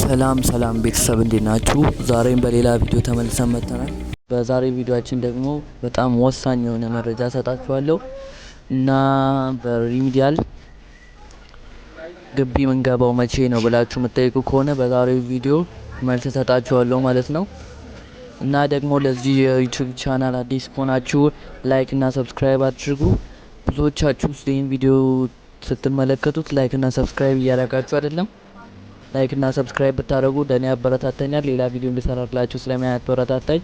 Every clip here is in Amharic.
ሰላም ቤተሰብ እንዴት ናችሁ? ዛሬም በሌላ ቪዲዮ ተመልሰን መጥተናል። በዛሬ ቪዲዮአችን ደግሞ በጣም ወሳኝ የሆነ መረጃ ሰጣችኋለሁ እና በሪሚዲያል ግቢ ምንገባው መቼ ነው ብላችሁ የምትጠይቁ ከሆነ በዛሬው ቪዲዮ መልስ ሰጣችኋለሁ ማለት ነው። እና ደግሞ ለዚህ የዩቲዩብ ቻናል አዲስ ከሆናችሁ ላይክ እና ሰብስክራይብ አድርጉ። ብዙዎቻችሁ ይህን ቪዲዮ ስትመለከቱት ላይክ እና ሰብስክራይብ እያደረጋችሁ አይደለም። ላይክ እና ሰብስክራይብ ብታደርጉ ለኔ ያበረታታኛል። ሌላ ቪዲዮ እንድሰራላችሁ ስለሚያበረታታኝ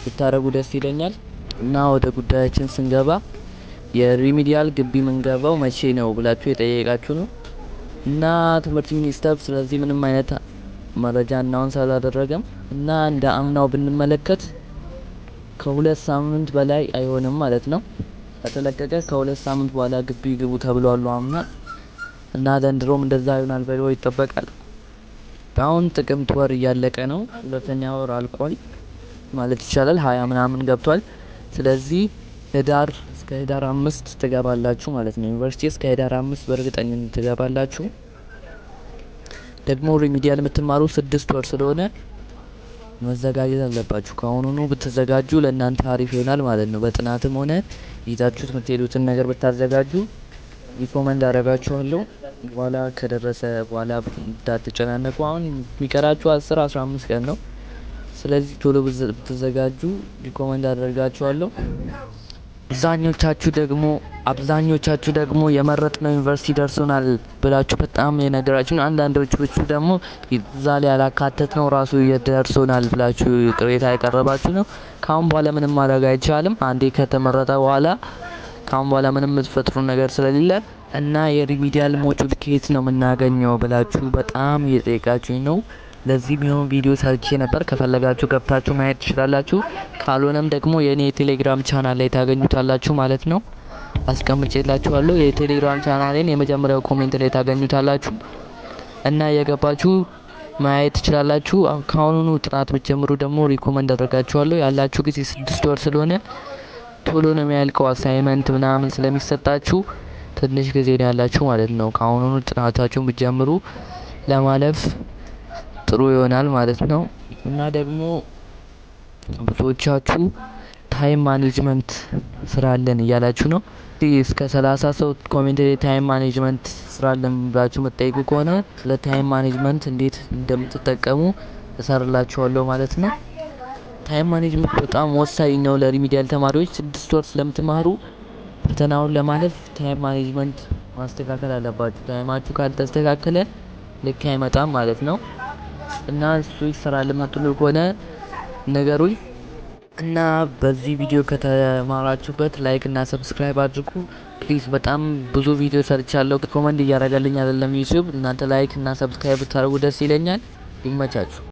ብታደርጉ ደስ ይለኛል። እና ወደ ጉዳያችን ስንገባ የሪሚዲያል ግቢ ምንገባው መቼ ነው ብላችሁ የጠየቃችሁ ነው። እና ትምህርት ሚኒስቴር ስለዚህ ምንም አይነት መረጃ አናውንስ አላደረገም። እና እንደ አምናው ብንመለከት ከሁለት ሳምንት በላይ አይሆንም ማለት ነው። ከተለቀቀ ከሁለት ሳምንት በኋላ ግቢ ግቡ ተብሏል አምና። እና ዘንድሮም እንደዛ ይሆናል ብሎ ይጠበቃል። አሁን ጥቅምት ወር እያለቀ ነው። ሁለተኛ ወር አልቋል ማለት ይቻላል። 20 ምናምን ገብቷል። ስለዚህ ህዳር እስከ ህዳር 5 ትገባላችሁ ማለት ነው። ዩኒቨርሲቲ እስከ ህዳር 5 በእርግጠኝነት ትገባላችሁ። ደግሞ ሪሚዲያል የምትማሩ 6 ወር ስለሆነ መዘጋጀት አለባችሁ። ከአሁኑኑ ብትዘጋጁ ለእናንተ አሪፍ ይሆናል ማለት ነው። በጥናትም ሆነ ይዛችሁት የምትሄዱትን ነገር ብታዘጋጁ ሪኮመንድ አደርጋችኋለሁ። በኋላ ከደረሰ በኋላ እንዳትጨናነቁ። አሁን የሚቀራችሁ 10-15 ቀን ነው። ስለዚህ ቶሎ ብትዘጋጁ ሪኮመንድ አደርጋችኋለሁ። አብዛኞቻችሁ ደግሞ የመረጥነው ዩኒቨርሲቲ ደርሶናል ብላችሁ በጣም የነገራችሁ፣ አንዳንዶቹ ደግሞ እዛ ላይ ያላካተትነው ራሱ ደርሶናል ብላችሁ ቅሬታ ያቀረባችሁ ነው። ካሁን በኋላ ምንም ማድረግ አይቻልም። አንዴ ከተመረጠ በኋላ ካሁን በኋላ ምንም የምትፈጥሩ ነገር ስለሌለ እና የሪሚዲያል ሞጁል ከየት ነው የምናገኘው ብላችሁ በጣም እየጠየቃችሁኝ ነው። ለዚህ ቢሆን ቪዲዮ ሰርቼ ነበር። ከፈለጋችሁ ገብታችሁ ማየት ትችላላችሁ። ካልሆነም ደግሞ የኔ የቴሌግራም ቻናል ላይ ታገኙታላችሁ ማለት ነው። አስቀምጬላችኋለሁ። የቴሌግራም ቻናሌን የመጀመሪያው ኮሜንት ላይ ታገኙታላችሁ እና የገባችሁ ማየት ትችላላችሁ። ካሁኑኑ ጥናት ብትጀምሩ ደግሞ ሪኮመንድ አደርጋችኋለሁ። ያላችሁ ጊዜ 6 ወር ስለሆነ ቶሎ ነው የሚያልቀው። አሳይመንት ምናምን ስለሚሰጣችሁ ትንሽ ጊዜ ነው ያላችሁ ማለት ነው። ካሁኑኑ ጥናታችሁን ብትጀምሩ ለማለፍ ጥሩ ይሆናል ማለት ነው። እና ደግሞ ብዙዎቻችሁ ታይም ማኔጅመንት ስራ አለን እያላችሁ ነው። እስከ 30 ሰው ኮሜንት ላይ ታይም ማኔጅመንት ስራ አለን ብላችሁ የምትጠይቁ ከሆነ ስለ ታይም ማኔጅመንት እንዴት እንደምትጠቀሙ እሰራላችኋለሁ ማለት ነው። ታይም ማኔጅመንት በጣም ወሳኝ ነው ለሪሚዲያል ተማሪዎች። 6 ወር ስለምትማሩ ፈተናውን ለማለፍ ታይም ማኔጅመንት ማስተካከል አለባችሁ። ታይማችሁ ካልተስተካከለ ልክ አይመጣም ማለት ነው። እና እሱ ይሰራል የምትሉ ከሆነ ነገሩኝ። እና በዚህ ቪዲዮ ከተማራችሁበት ላይክ እና ሰብስክራይብ አድርጉ ፕሊዝ። በጣም ብዙ ቪዲዮ ሰርቻለሁ። ኮመንት እያደረገልኝ አይደለም ዩቲዩብ። እናንተ ላይክ እና ሰብስክራይብ ብታደርጉ ደስ ይለኛል። ይመቻችሁ።